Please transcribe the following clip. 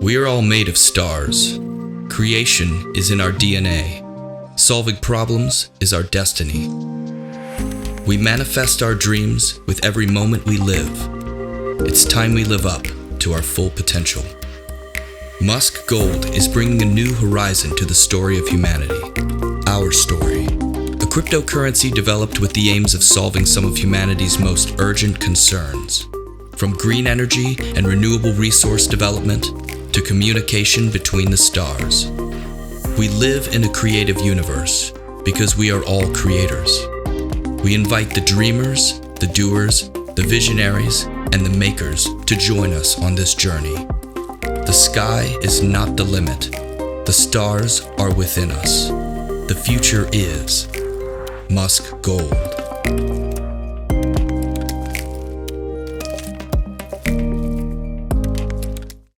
We are all made of stars. Creation is in our DNA. Solving problems is our destiny. We manifest our dreams with every moment we live. It's time we live up to our full potential. Musk Gold is bringing a new horizon to the story of humanity. Our story. A cryptocurrency developed with the aims of solving some of humanity's most urgent concerns. From green energy and renewable resource development to communication between the stars. We live in a creative universe because we are all creators. We invite the dreamers, the doers, the visionaries, and the makers to join us on this journey. The sky is not the limit. The stars are within us. The future is Musk Gold.